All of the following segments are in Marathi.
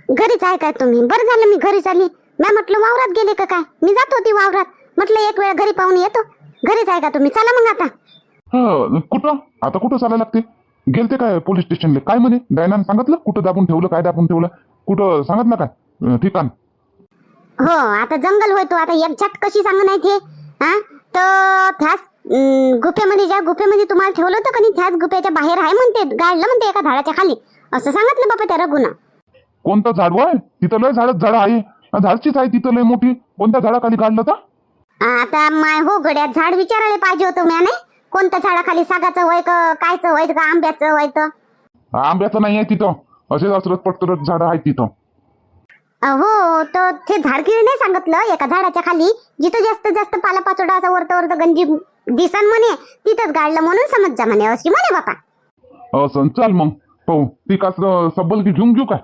घरीच आहे काय तुम्ही? बरं झालं मी घरीच आली. मी म्हटलं वावरात गेले का काय? मी जात होती वावरात. म्हटलं एक वेळ घरी पाहून येतो. घरीच आहे का तुम्ही? चला मग आता. कुठं आता कुठं चालायला लागते? गेलते काय पोलीस स्टेशनला? काय म्हणे डायनानं सांगितलं कुठं दाबून ठेवलं, काय दाबून ठेवलं, कुठं सांगितलं काय ठिकाण? हो आता जंगल होय तो. आता एक झट कशी सांग नाही ते. हा तर त्याच गुफेमध्ये, ज्या गुफेमध्ये तुम्हाला ठेवलं होतं का नाही, त्याच गुफेच्या बाहेर आहे म्हणते, गाडलं म्हणते एका झाडाच्या खाली, असं सांगितलं बाबा त्या रघुनं. कोणतं झाड आहे तिथं? लय झाड आहे, झाडचीच आहे तिथं लय मोठी. कोणत्या झाडाखाली काढलं तर? आता माय हो गड्या, झाड विचारायला पाहिजे होतं मी. नाही कोणत्या झाडाखाली, सागाचं वय का कायचं वय का आंब्याचं वय? तर आंब्याचं नाही आहे तिथं, असेच असरत पटरत झाड आहेत तिथं. हो तर ते झाडगिरी नाही सांगितलं, एका झाडाच्या खाली जिथं जास्त जास्त पालापाचोडा असा वरत वरत गंजी दिसन म्हणे, तिथंच गाडलं म्हणून समज जा म्हणे, अशी म्हणे बापा. असं चाल मग पाहू. पिकाचं सब्बल की घेऊन घेऊ काय?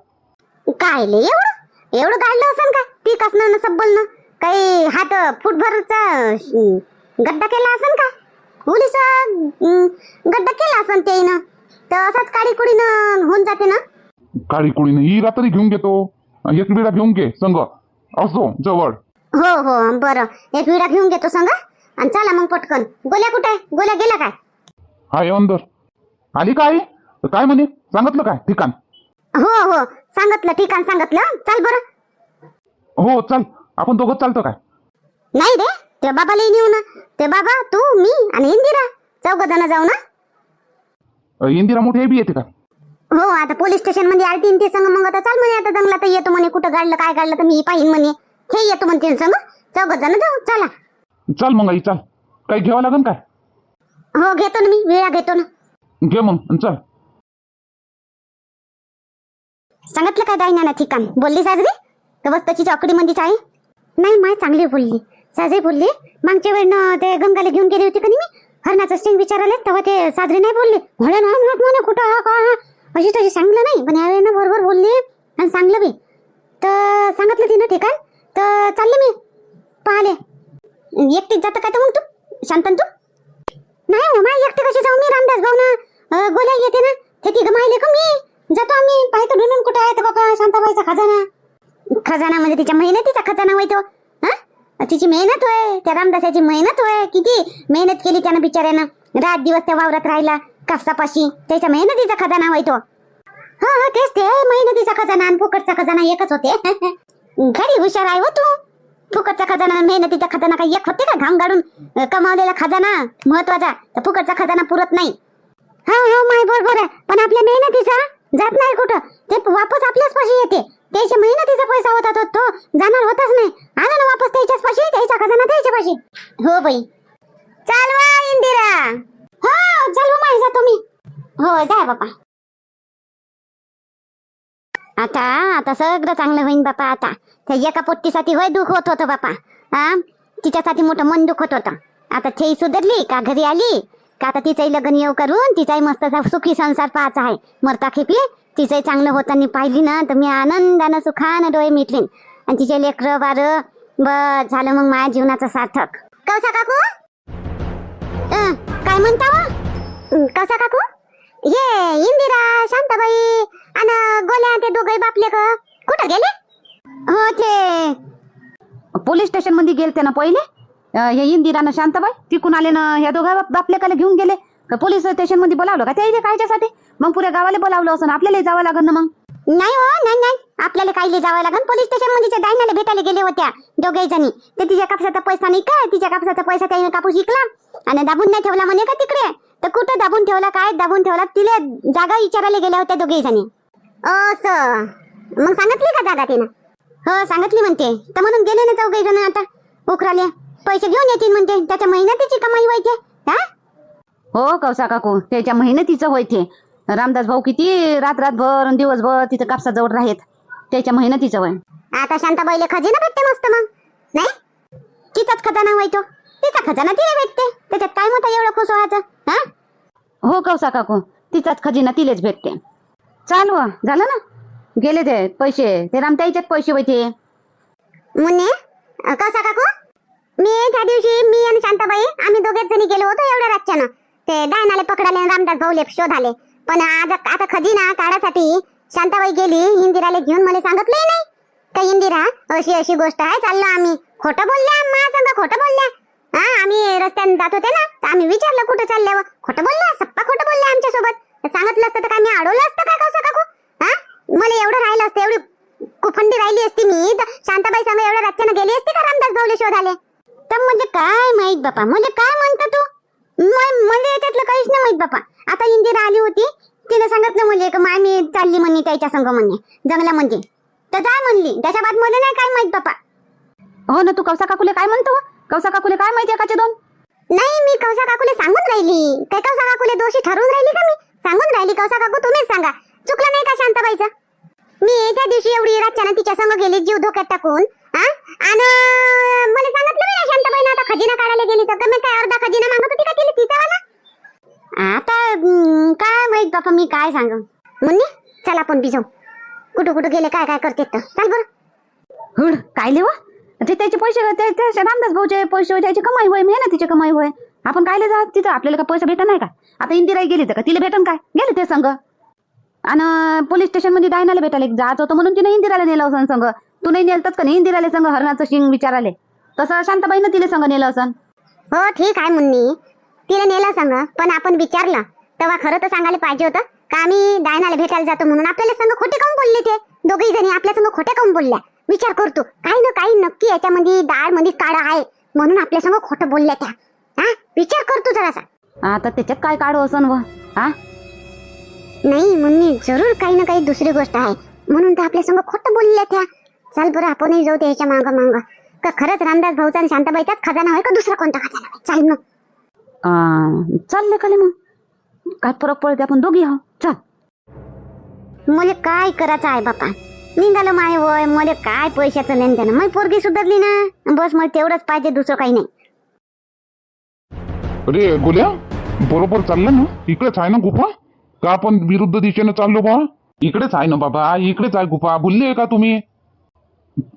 काय ले एवढं एवढं गाडलं असन का? पीक असणं सब्बल न काही हात फुटभरचा गड्डा केला असन का? उलीचा गड्डा केला असन ते ना, तर असंच काळी कुडीनं होऊन जाते ना. काळी कुळीने ही रात्री घेऊन घेतो, एक विडा घेऊन घे संग असो जवळ. हो हो बरं, एक विडा घेऊन घेतो संग. आणि चला मग पटकन. गोल्या कुठे आहे? गोल्या गेला काय? हाय अंदर. आली काय? काय म्हणे सांगितलं काय ठिकाण? हो हो सांगितलं ठिकाण सांगितलं. चल बरं. हो चल, आपण दोघं चालतो काय? नाही रे, ते बाबाला नेऊ ना. ते बाबा, तू, मी आणि इंदिरा, चौघ जण जाऊ ना. इंदिरा मोठी बी येते का? हो आता पोलीस स्टेशन मध्ये आलती ते संग. मग आता चाल म्हणे, आता जंगलात येतो म्हणे, कुठं गाडलं काय गाडलं तर मी पाहिन म्हणे. हे येतो म्हणते संग, चौघ जण जाऊ. चला चल मग आई चाल. काही घ्यावं लागेल काय? हो घेतो ना, मी वेळा घेतो ना. घे मग चल. सांगितलं काय दायना ठिकाण? बोलली साजरी तर बस त्याची चौकडी मध्येच आहे. नाही माय चांगली बोलली, साजरी बोलली. मागच्या वेळेनं ते गंगाला घेऊन गेली होती का नाही मी, हरणाचं स्टिंग विचारले तेव्हा ते साजरी नाही बोलली. म्हणून म्हणे कुठं हा का अशी तशी सांगलं नाही, पण यावेळेनं बरोबर बोलली आणि सांगलं बी. तर सांगितलं तिनं ठिकाण. तर चालले मी पाहिले. एकटीच जातं काय तर मग तू शांतन? तू नाही हो माय एकटी कशी जाऊ मी? रामदास भाऊ ना गोल्या येते ना, ते तिघ माहिले का मी जातो. आम्ही पाहतो ढूंढून कुठे आहे तर बाबा शांताबाईचा खजाना. खजाना म्हणजे तिच्या मेहनतीचा खजाना होय तो. हा तिची मेहनत होय, त्या रामदासाची मेहनत होय. किती मेहनत केली त्यानं बिचाऱ्यानं, रात दिवस त्या वावरात राहिला कापसापाशी. त्याच्या मेहनतीचा खजाना होय तो. हा हा तेच ते, मेहनतीचा खजाना आणि फुकटचा खजाना एकच होते. घरी हुशार आहे हो तू. फुकटचा खजाना आणि मेहनतीचा खजाना काही एक होते का? घाम गाडून कमावलेला खजाना महत्वाचा, तर फुकटचा खजाना पुरत नाही. हा हा माय बरोबर आहे, पण आपल्या मेहनतीचा जात नाही कुठं, ते वापस आपल्याच पाशी येते. त्याच्या मेहनतीचा पैसा होता तो जाणार होताच नाही. आला ना वापस त्याच्याच पाशी, त्याचा खजाना त्याच्या पाशी. हो बाई चालवा इंदिरा. हो चालवा माय, जातो मी. हो जा बापा. आता आता सगळं चांगलं होईन बापा. आता त्या एका पोट्टीसाठी होय दुःख होत होतं बापा. हा तिच्यासाठी मोठं मन दुखत होतं. आता ते सुधरली का घरी आली का आता तिचंही लग्न येऊ करून तिचाही मस्त सुखी संसार पाहायचा आहे. मरता खेपले तिचंही चांगलं होताना पाहिली ना तर मी आनंदानं सुखानं डोळे मिटलीन. आणि तिचे लेकरं बार बस झालं मग माझ्या जीवनाचं सार्थक. कौसा काकू काय म्हणता हो? कौसा काकू हे इंदिरा, शांताबाई आणि गोल्या ते दोघे बापले का कुठं गेले? हो ते पोलीस स्टेशन मध्ये गेलते ना पहिले. हे इंदिरा ना शांताबाई तिकून आले ना, ह्या दोघा बापलेकाला घेऊन गेले. पोलीस स्टेशन मध्ये बोलावलं का ते कायच्यासाठी? मग पुऱ्या गावाला बोलावलं असं, आपल्याला जावं लागेल ना मग. नाही हो नाही आपल्याला काही जावं लागेल. पोलीस स्टेशन मध्ये डायनाला भेटायला गेले होत्या दोघे जणी. ते तिच्या कापसाचा पैसा नाही काय, तिच्या कापसाचा पैसा त्याने कापूस विकला आणि दाबून नाही ठेवला म्हणे का तिकडे. तर कुठं दाबून ठेवला, काय दाबून ठेवला, तिला जागा विचारायला गेल्या होत्या दोघे जणी. असं मग सांगितली का जागा तिनं? हो सांगितली म्हणते. तर म्हणून गेले ना चौघे जण. आता उकराले पैसे घेऊन येतील म्हणते, त्याच्या मेहनतीची कमाई व्हायची. हा हो कौसा काकू, त्याच्या मेहनतीचं होय ते. रामदास भाऊ किती रात रातभर दिवसभर तिथं कापसाजवळ राहत, त्याच्या मेहनतीचं होय. आता शांताबाईला खजिना भेटते मस्त मग. नाही तिचाच खजाना होय तो, तिचा खजाना तिला भेटते. त्याच्यात काय मोठं एवढं खुश व्हायचं? हा हो कौसा काकू, तिचाच खजिना तिलेच भेटते. चालू झालं ना, गेले ते पैसे, ते रामताईच्याच पैसे होते. मुन्ने कसा काकू, मी त्या दिवशी मी आणि शांताबाई आम्ही दोघेच जणी गेलो होतो एवढ्या रातच्यानं. ते डायनाले पकडाले रामदास भाऊले शोधाले. पण आज आता खजिना काढासाठी शांताबाई गेली इंदिराला घेऊन, मला सांगितलंही नाही का इंदिरा अशी अशी गोष्ट आहे, चाललो आम्ही. खोटं बोलल्या माझ्या संग, खोटं बोलल्या. हा, आम्ही रस्त्याने जात होते ना, तर आम्ही विचारलं कुठं चालल्यावर, खोटं बोलल्या, सप्पा खोटं बोलल्या आमच्या सोबत. सांगितलं असतं तर काय मी अडवलं असतं काय कौसा काकू? हा, मला एवढं राहिलं असतं, एवढी कुफंडी राहिली असती मी, तर शांताबाई संग एवढ्या रातच्यानं गेली असती का रामदास भाऊले शोधाले? तर म्हणजे काय माहित बापा, म्हणजे काय म्हणता तू? म्हणजे याच्यातलं काहीच नाही माहित बापा. आता इंदिरा आली होती, तिने सांगितलं म्हणजे का माय मी चालली म्हणे त्याच्या संग म्हणे जंगलामध्ये, तर काय म्हणली, त्याच्या बाद मला नाही काय माहित बापा. हो ना, तू कौसा काकूले काय म्हणतो? कौसा काकूले काय माहिती एकाचे दोन? नाही, मी कौसा काकूले सांगून राहिली. काय कौसा काकूले दोषी ठरवून राहिली का? मी सांगून राहिली कौसा काकू, तुम्हीच सांगा, चुकलं नाही का शांताबाईचं? मी त्या दिवशी एवढी रातच्यानं तिच्या संग गेली जीव धोक्यात टाकून, हा, आणि मला सांगितलं नाही शांताबाईनं आता खजिना काढायला गेली तर कमी काय अर्धा खजिना मागत होती का तिला तिचा वाला? आता काय माहित बापा, मी काय सांग. मुन्नी चल आपण बिजो, कुठं कुठं गेले काय काय करते तर चल बरं. हुड काय लेवा, ते त्याचे पैसे रामदास भाऊचे पैसे होय, त्याची कमाई होय, मेहनतीची कमाई होय. आपण कायले जा तिथं, आपल्याला का पैसा भेटत नाही का? आता इंदिराई गेली तर का तिला भेटन काय? गेले ते संग. आणि पोलीस स्टेशन मध्ये डायनाला भेटायला जायचं होतं म्हणून तिने इंदिराला नेलं असं संग. तू नाही नेलतच का नाही इंदिराला संग हरणाचं शिंग विचाराले? तसं शांताबाईनं तिला संग नेलं असं. हो ठीक आहे मुन्नी, तिला नेला सांग, पण आपण विचारलं तेव्हा खरं तर सांगायला पाहिजे होतं का आम्ही डायनाला भेटायला जातो म्हणून. आपल्याला संग खोटे काऊन बोलले ते दोघही जणी? आपल्या संग खोटे काऊन बोलल्या? विचार करतो, काही ना काही नक्की याच्यामध्ये डाळ मध्ये काळा आहे म्हणून आपल्या संग खोटं बोलल्या त्या. हा, विचार करतो जरासा. आता त्याच्यात काय काढू असं व? हा, नाही मुन्नी, जरूर काही ना काही दुसरी गोष्ट आहे म्हणून तर आपल्या संग खोटं बोलल्या त्या. चल बरं आपणही जाऊ त्याच्या माग माग. का खरंच रामदास भाऊचा आणि शांताबाईचाच खजाना होय का दुसरा कोणता खजाना होय? चल मग. चालले का मग, काय फरक पडते, आपण दोघी आहो. चल. मला काय करायचं आहे बापा, निघालं माय वय, मला काय पैशाचं लेन देणं. माझी पोरगी सुधारली ना, बस मला तेवढंच पाहिजे, दुसरं काही नाही. अरे गोल्या, बरोबर चाललं ना? इकडेच आहे ना गुफा? का आपण विरुद्ध दिशेने चाललो बा? इकडेच आहे ना बाबा, इकडेच आहे गुफा. भुलले का तुम्ही?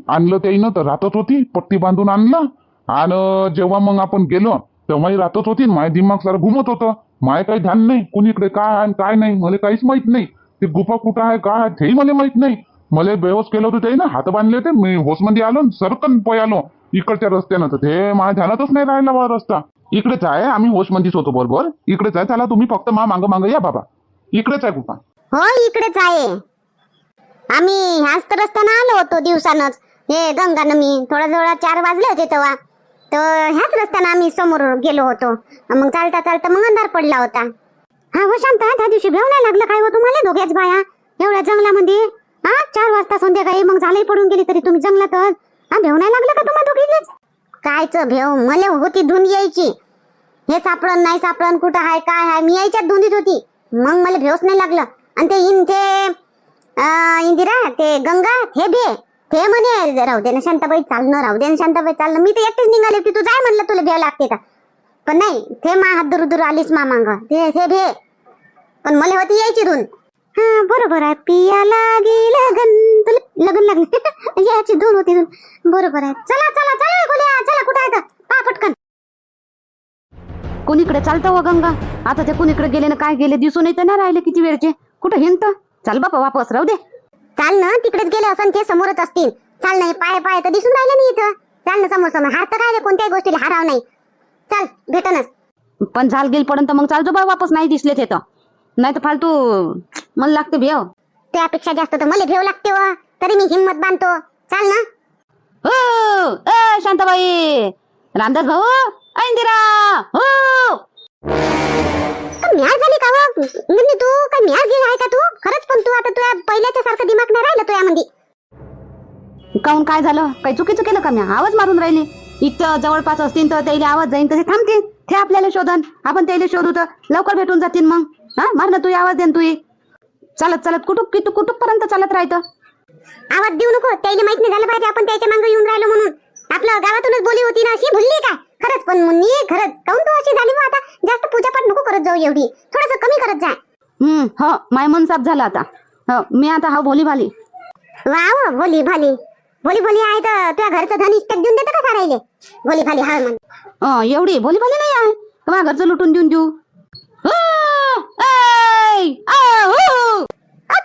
आणलं त्याईनं तर राहतच होती, पट्टी बांधून आणलं, आणि जेव्हा मग आपण गेलो तेव्हाही राहतच होती. माय दिमाग सारं घुमत होतं, माय काही ध्यान नाही कुणीकडे काय आहे काय नाही, मला काहीच माहित नाही. ते गुफा कुठं आहे काय आहे तेही मला माहित नाही. मला बेहोस केलं होतं ते ना, हात बांधले होते, मी होसमध्ये आलो, सरकन पळालो इकडच्या रस्त्यानं, तर ते माझ्या ध्यानातच नाही राहिला बा रस्ता. इकडेच आहे, आम्ही होसमध्येच होतो बरोबर, इकडेच आहे. चला तुम्ही फक्त मांग मांग या बाबा, इकडेच आहे गुफा. हो इकडेच आहे. आम्ही ह्याच तर रस्त्यानं आलो होतो दिवसानच, हे गंगानं मी थोडा जवळ 4 वाजले होते तेव्हा, तर ह्याच रस्त्यानं आम्ही समोर गेलो होतो. मग चालता चालता मग अंधार पडला होता. हा हो शांत, त्या दिवशी भेव नाही लागलं काय हो तुम्हाला दोघ्याच बाया एवढ्या जंगलामध्ये? हा 4 वाजता संध्याकाळी, मग झालंही पडून गेली तरी तुम्ही जंगलातच. हा भेव नाही लागलं का तुम्हाला दोघीलेच? कायच भेव, मला होती धुंद यायची, हे सापडण नाही सापडण, कुठं आहे काय आहे, मी यायच्यात धुंदीत होती, मग मला भेवच नाही लागलं. आणि ते इंदिरा, ते गंगा, ते म्हणे राहू दे ना शांताबाई चालणं, राहू दे ना शांताबाई चालणं. मी तर एकटीच निघाले की तू जाय म्हणलं, तुला भेव लागते का? पण नाही, ते मा हात दुरू दुरू आलीच मा मांग, ते भे, पण मला होती यायची धुन. हा बरोबर आहे, पिया लागी लगन, तुला लगन लागली याची धुन होती धुन, बरोबर आहे. चला चला चला गोल्या, चला कुठं आहे पा पटकन. कोणीकडे चालतं व गंगा? आता ते कोणीकडे गेले ना काय गेले, दिसून येते ना राहिले किती वेळचे, कुठं हिंडत? चल बापा वापस, राहू दे. चाल ना, तिकडेच गेले असं ते समोरच असतील. चाल नाही, पाय पाय तर दिसून राहिले नाही इथं. चाल ना समोर समोर, हार तर काय रे, कोणत्याही गोष्टीला हाराव नाही. चल भेटनच. पण झाल गेल पर्यंत मग चालतो बा वापस, नाही दिसले ते तर, नाही तर फालतू मला लागते भेव. त्यापेक्षा जास्त तर मला भेव लागते व, तरी मी हिम्मत बांधतो. चाल ना. हो ए शांताबाई, रामदास भाऊ, इंदिरा, हो म्यार झाली का व? म्हणजे तू काय म्यार गेला आहे का तू? खरंच पण तू आता तुझ्या पहिल्याच्या सारखं दिमाग नाही राहिलं तुझ्यामध्ये. काऊन काय झालं? काही चुकीचं केलं का मी? आवाज मारून राहिली. इथं जवळपास असतील तर त्याला आवाज जाईन, तसे थांबतील ते आपल्याला शोधन, आपण त्याला शोधू तर लवकर भेटून जातील. मग हा मार ना तू आवाज देन, तू चालत चालत कुटुक पर्यंत चालत राहतं. आवाज देऊ नको, त्याला माहित नाही झालं पाहिजे आपण त्याच्या मागे येऊन राहिलो म्हणून. आपलं गावातूनच बोली होती ना अशी, भुलली काय? खरंच पण मुन्नी, खरंच काऊन तू अशी झाली? आता जास्त पूजापाठ नको करत जाऊ, एवढी थोडस कमी करत जा. हो माय मन साफ झालं आता. हो मी आता हा भोली भाली. वाव, भोली भाली, भोली भोली आहे तर तुझ्या घरचं धन इष्टक देऊन देतं का सारायले? भोली भाली हा म्हण. एवढी भोली भाली नाही आहे, माझ्या घरचं लुटून देऊ.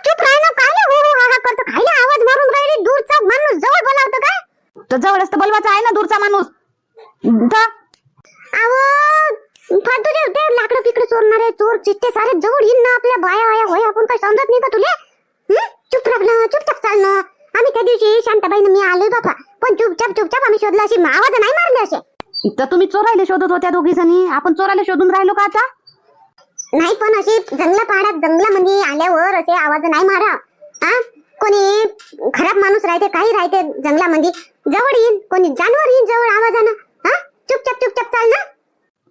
चुप राह ना, काय आहे ना दूरचा माणूस जा. अहो फालतूचे ते लाकडं पिकडे चोरणारे चोर चिट्टे सारे जवळ येईन ना आपल्या बाया आया होय आपण काही समजत नाही का तुले? चुप राहणं चुपचाप चालणं. आम्ही त्या दिवशी शांताबाईनं मी आलोय बापा पण चुपचाप आम्ही शोधला अशी आवाज नाही मारले असे. तर तुम्ही चोरायला शोधत होत्या दोघी जणी आपण चोरायला शोधून राहिलो का आता? नाही पण अशी जंगलामध्ये आल्यावर असे आवाज नाही मारा. कोणी खराब माणूस राहते काही राहते जंगलामध्ये जवळ येईन कोणी जानवर येईन जवळ आवाजानं. चुपचाप चाल ना.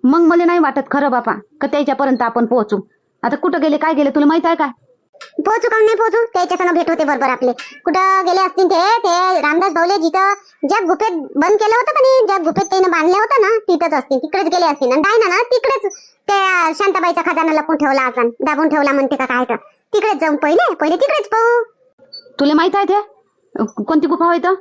मग मला नाही वाटत खरं बापा का त्याच्यापर्यंत आपण पोहोचू. आता कुठं गेले काय गेले तुला माहित आहे का? पोहोचू का नाही पोहोचू त्याच्या संग भेट होते बरोबर आपले. कुठं गेले असतील ते रामदास भाऊले जिथं ज्या गुफेत बंद केलं होतं का नाही ज्या गुफेत त्यानं बांधलं होतं ना तिथंच असतील तिकडेच गेले असतील. आणि डायना ना तिकडेच त्या शांताबाईचा खजाना लपून ठेवला असन दाबून ठेवला म्हणते का काय तर तिकडेच जाऊन पहिले तिकडेच पाहू. तुला माहित आहे ते कोणती गुफा होय तर?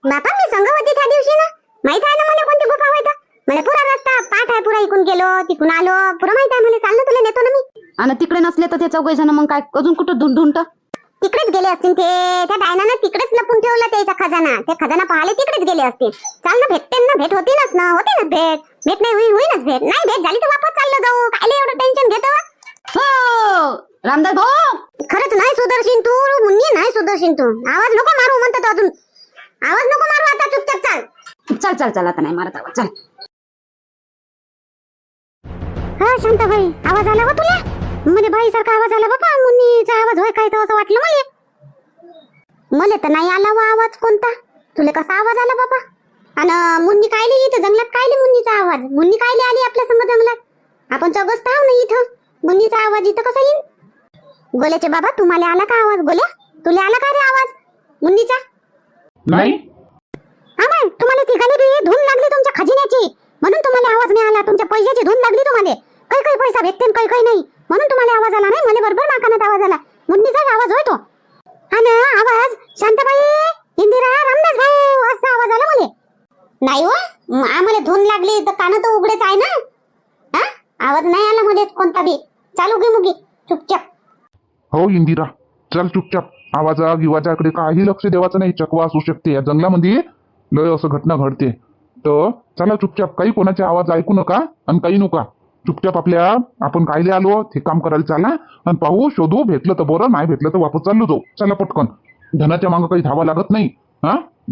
बापा मी संग होती त्या दिवशी ना माहित आहे ना मला कोणती गुफा होय तर. मला पुरा रस्ता पाठ आहे पुरा इकून गेलो तिकून आलो पुरा माहित आहे मला. चाललं तुला नेतो ना मी. आणि तिकडे नसले तर ते चौघे जण मग काय अजून कुठं ढूंढ तिकडेच गेले असतील ते त्या डायनानं तिकडेच लपून ठेवला त्याचा खजाना. ते खजाना पाहाले तिकडेच गेले असतील. चाल ना भेटते ना भेट होतीनच ना होतीनच भेट नाही होईनच भेट. नाही भेट झाली तर वापस चाललं जाऊ काय एवढं टेन्शन घेतो. हो रामदास भाऊ खरंच नाही सुदर्शन तू मुन्नी नाही सुदर्शन तू. आवाज नको मारू म्हणतात अजून आवाज नको मारू आता चुपचाप चाल. चल आता नाही मारत आवाज चल. हा शांताबाई आवाज आला हो तुला? म्हणजे बाई सारखा आवाज आला बाबा मुन्नीचा आवाज होय काय तर असं वाटलं मला तर नाही आला वा आवाज कोणता. तुला कसा आवाज आला बाबा? आणि मुन्नी कायली इथं जंगलात कायली मुन्नीचा आवाज? मुन्नी कायली आली आपल्या संग जंगलात? आपण चौघच तर आहो ना इथं. मुन्नीचा आवाज इथं कसा येईल? गोल्याचे बाबा तुम्हाला आला का आवाज? गोल्या तुला आला का रे आवाज मुन्नीचा? नाही बाई तुम्हाला तिघाले बी धून लागली तुमच्या खजिन्याची म्हणून तुम्हाला आवाज नाही आला. तुमच्या पैशाची धून लागली तुम्हाला. काही पैसा भेटते काही नाही म्हणून तुम्हाला आवाज आला नाही. मला बरोबर नाकानात आवाज आला. मुन्नीचाच आवाज होय तो. आणि आवाज शांताबाई इंदिरा रामदास भाऊ असा आवाज आला मला. नाही हो आम्हाला धून लागली तर कान तर उघडेच आहे ना. आवाज नाही आला मला कोणता बी. चाल उगी मुगी चुपचाप. हो इंदिरा चल चुपचाप. आवाजा गिवाजाकडे काही लक्ष देवाचं नाही. चकवा असू शकते या जंगलामध्ये लय असं घटना घडते तर चला चुपचाप. काही कोणाचे आवाज ऐकू नका आणि काही नका. चुपचाप आपण कायले आलो ते काम करायला चाला आणि पाहू शोधू. भेटलं तर बरं नाही भेटलं तर वापस चाललो जाऊ. चला पटकन. धनाच्या मागं काही धावा लागत नाही.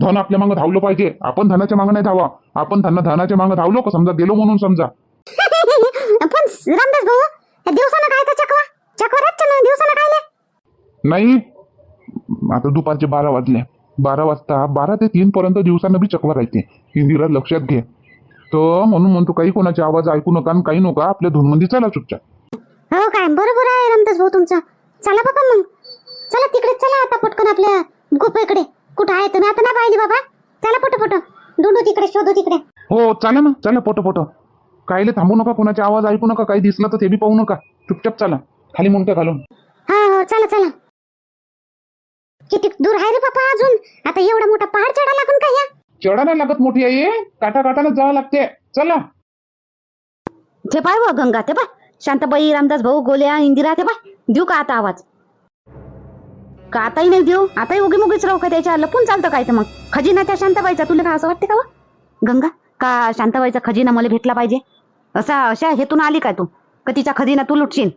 धन आपल्या मागं धावलं पाहिजे. आपण धनाच्या मागं नाही धावा. आपण धनाच्या मागं धावलो का समजा गेलो म्हणून समजा. पण रामदास भाऊ दिवसानं काय तर चकवा रातच्या ना दिवसानं कायले? नाही आता दुपारचे 12 वाजले. 12 वाजता 12 ते 3 पर्यंत दिवसानं बी चकवा राहते. इंदिरा लक्षात घे. तर म्हणून म्हणतो काही कोणाचे आवाज ऐकू नका आणि काही नका. आपल्या धुनमध्ये चला चुपचाप. हो काय बरोबर आहे रामदास भाऊ तुमचं. चला बाबा मग चला तिकडे चला आता पटकन आपल्या गुफेकडे. कुठं आहे तुम्ही आता नाही पाहिली बाबा. चला पटपट ढूंढू तिकडे शोधू तिकडे. हो चला ना चला पोट कायले थांबू नका. कोणाचे आवाज ऐकू नका. काही दिसलं तर ते बी पाहू नका. चुपचाप चला खाली मुंडक्या घालून. हो चला. किती दूर आहे रे बाबा अजून? आता एवढा मोठा पहाड चढा लागून काय? चढा नाही लागत मोठी आई. काटाकाटानं जावं लागते. चला. ते पाय व गंगा ते पाय शांताबाई रामदास भाऊ गोल्या इंदिरा ते पाय. देऊ का आता आवाज? का आताही नाही देऊ? आताही उगी मुगीच राहू का? त्याच्या लपून चालतं काय तर मग खजिना त्या शांताबाईचा. तुला काय असं वाटते का गंगा का शांताबाईचा खजिना मला भेटला पाहिजे अशा हेतून आली काय तू? का तिचा खजिना तू लुटशील?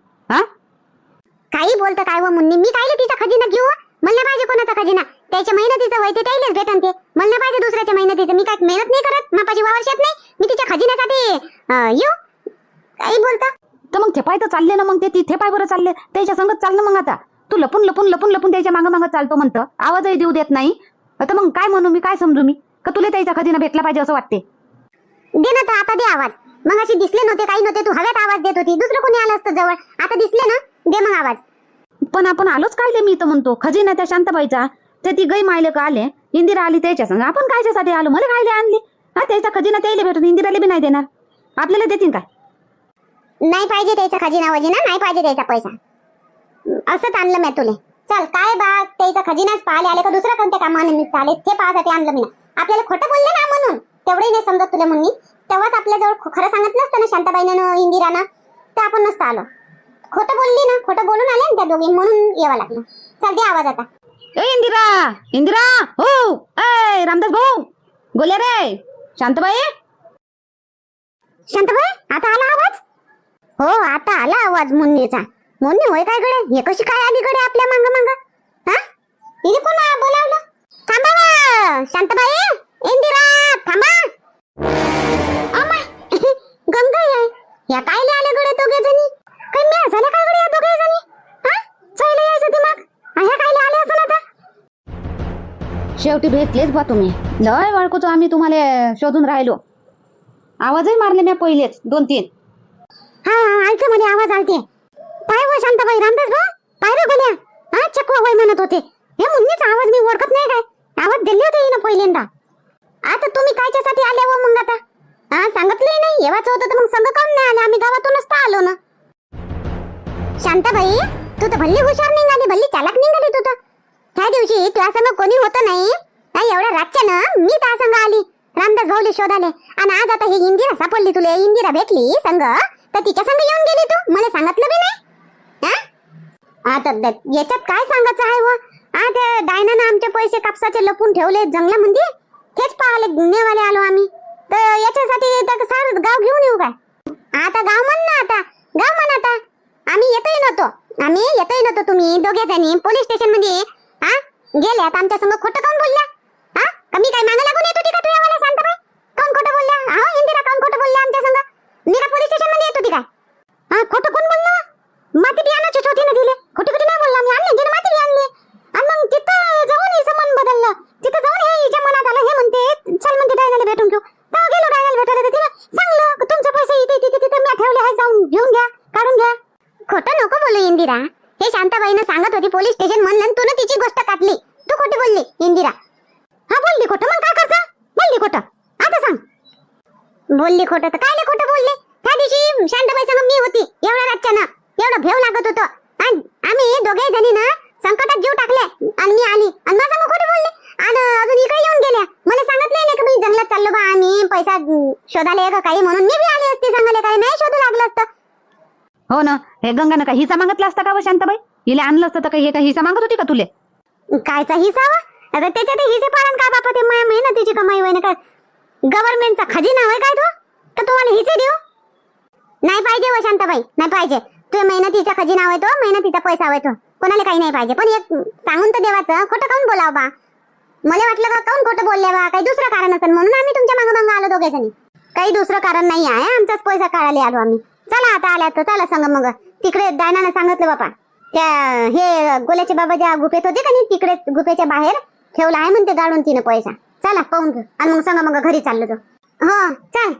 काही बोलतं काय व मुन्नी? मी कायले तिचा खजिना घेऊ? मला पाहिजे कोणाचा खजिना? त्याच्या मेहनतीचं वय ते त्यालाच भेटन ते. मला पाहिजे दुसऱ्याच्या मेहनतीचं. मी काय मेहनत नाही करत. मापाची वावर शेत नाही. मी तिच्या खजिन्यासाठी येऊ? काही बोलतं तर मग ते पाय तर चालले ना. मग ते तिथे पाय बरं चालले त्याच्या संगत चाललं. मग आता तू लपून त्याच्या मागं चालतो म्हणतं. आवाजही देऊ देत नाही. आता मग काय म्हणू मी? काय समजू मी? का तुला त्याचा खजिना भेटला पाहिजे असं वाटते? दे ना तर आता दे आवाज. मग अशी दिसले नव्हते काही नव्हते. तू हव्यात आवाज देत होती. दुसरं कोणी आलं असतं जवळ. आता दिसले ना दे मग आवाज. पण आपण आलोच कायले? मी तर म्हणतो खजिना त्या शांताबाईचा. ते ती गई मायले का आले. इंदिरा आली त्याच्या संग. आपण कायच्यासाठी आलो? मला कायले आणली? त्याचा खजिना त्याला भेटून इंदिराला बी नाही देणार. आपल्याला देतील काय? नाही पाहिजे त्याचा खजिना वजिना. नाही पाहिजे त्याचा पैसा. असंच आणलं मी तुले. चल काय बा त्याचा खजिनाच पाहायला आले का दुसऱ्या कोणत्या कामानिमित्त आले ते पाहासाठी आणलं मी. आपल्याला खोटं बोलले ना म्हणून तेवढंही नाही समजत तुला मुन्नी. तेव्हाच आपल्याजवळ खरं सांगत नसतं ना शांताबाईनं इंदिरानं तर आपण नसतं आलो. खोटं बोलली ना. खोटं बोलून आले ना त्या दोघी म्हणून यावं लागलं. चल दे आवाज आता. ए इंदिरा हो ए रामदास भाऊ गोल्या रे शांताबाई शांताबाई आता आला आवाज? हो आता आला आवाज मुन्नीचा. मुन्नी होय काय गडे? हे कशी काय आली गडे आपल्या मांग मांग? हा हिने कोण बोलावलं? थांबा ना शांताबाई, इंदिरा थांबा. अमाय गंगा आहे या कायले आले गडे दोघे जणी? काही म्या झाल्या काय गडे या दोघे जणी? हा चले यायचं दिमाग ह्या कायले आले असं आता? शेवटी भेटलेच बा तुम्ही. लय वाळकोच आम्ही तुम्हाला शोधून राहिलो. आवाजही मारले मी पहिलेच 2-3. हा आलते म्हणे आवाज आलते. पाय हो शांताबाई, रामदास भाऊ पाय रे गोल्या. हा चकवा वय म्हणत होते. हे मुन्नीचा आवाज मी ओळखत नाही काय? आवाज दिले होते हिनं पहिल्यांदा. आता तुम्ही कायच्यासाठी आले हो मग आता? हा सांगितलंही नाही. येवाचं होतं तर मग संग काऊन नाही आले? आम्ही गावातूनच तर आलो ना. शांताबाई तू तर भल्ली हुशार निघाली, भल्ली चालाक निघाली तू तर. त्या दिवशी तुझ्या संग कोणी होतं नाही एवढ्या रातच्यानं मी त्या संग आली रामदास भाऊले शोधाले. आणि आज आता ही इंदिरा सापडली तुले, इंदिरा भेटली संग तर तिच्या संग येऊन गेली तू. मला सांगितलं बी नाही. हा आता याच्यात काय सांगायचं आहे व? ते डायनानं आमचे पैसे कापसाचे लपून ठेवले जंगलामध्ये, तेच पाहायला नेवाले आलो आम्ही. तर याच्यासाठी सारं गाव घेऊन येऊ काय? आता गाव म्हण ना, आता गाव म्हण. आता आम्ही येतही नव्हतो तुम्ही दोघे जणी पोलीस स्टेशन मध्ये हा गेले. आता आमच्या संग खोटं काऊन बोलल्या? हा कमी काय मागं लागून येत होती का तुझ्या मला? शांताबाई कोण खोटं बोलल्या? हा इंदिरा कोण खोटं बोलल्या आमच्या संग? मी का पोलीस स्टेशन मध्ये येत होती काय? हा खोटं कोण बोललं? माती बियाणाची छोटीने दिले. खोटी खोटी नाही बोलला मी. आणले तिने माती बी आणली. आणि मग तिथं जाऊन हिचं मन बदललं. तिथं जाऊन हे हिच्या मनात आलं. हे म्हणते चल म्हणते डायनाला भेटून घेऊ. तेव्हा गेलो डायनाला भेटायला. तर तिला सांगलं तुमचे पैसे इथे मी ठेवले आहे, जाऊन घेऊन घ्या, काढून घ्या. खोटं नको बोलू इंदिरा. हे शांताबाईनं सांगत होती पोलीस स्टेशन म्हणलं, तू तिची गोष्ट काढली. तू खोटी बोलली इंदिरा. हा बोलली खोटं, मग काय करता? बोलली खोटं. आता सांग बोलली खोटं तर कायले खोटं बोलले? त्या दिवशी शांताबाई संग मी होती एवढ्या रातच्यानं, एवढं भेव लागत होतं. आणि आम्ही दोघे जणी ना संकटात जीव टाकले आणि मी आली आणि माझं मग खोटं बोलले. आणि अजून इकडे येऊन गेल्या. मला सांगत नाही की मी जंगलात चाललो बा आम्ही पैसा शोधाले का काही, म्हणून मी बी आली असती सांगाले. काय नाही शोधू लागलं असतं. हो ना. हे गंगानं का हिसा मागितला असता का व शांताबाई? हिला आणलं असतं तर काही हे का हिसा मागत होती का तुले? कायचा हिसावा? आता त्याच्यात हिसे पालन काय बापा? ते माझ्या मेहनतीची कमाई होय ना. काय गव्हर्नमेंटचा खजिना होय काय तो? तर तुम्हाला हिसे देऊ नाही पाहिजे व शांताबाई, नाही पाहिजे. तुझ्या मेहनतीचा खजिना होय तो, मेहनतीचा पैसा होय तो. कोणाला काही नाही पाहिजे. पण एक सांगून तर देवाचं खोटं काऊन बोलावं बा? मला वाटलं का काऊन खोटं बोलले बा? काही दुसरं कारण असेल म्हणून आम्ही तुमच्या मागं मागं आलो दोघे जणी. काही दुसरं कारण नाही आहे. आमचाच पैसा काढायला आलो आम्ही. चला आता आल्या तर चला संग. मग तिकडे डायनानं सांगितलं बापा त्या हे गोल्याचे बाबा ज्या गुफेत होते का नाही, तिकडे गुफेच्या बाहेर ठेवला आहे म्हणते गाडून तिने पैसा. चला पाहून घेऊ आणि मग सांगा मग घरी चाललो तो. हो चल.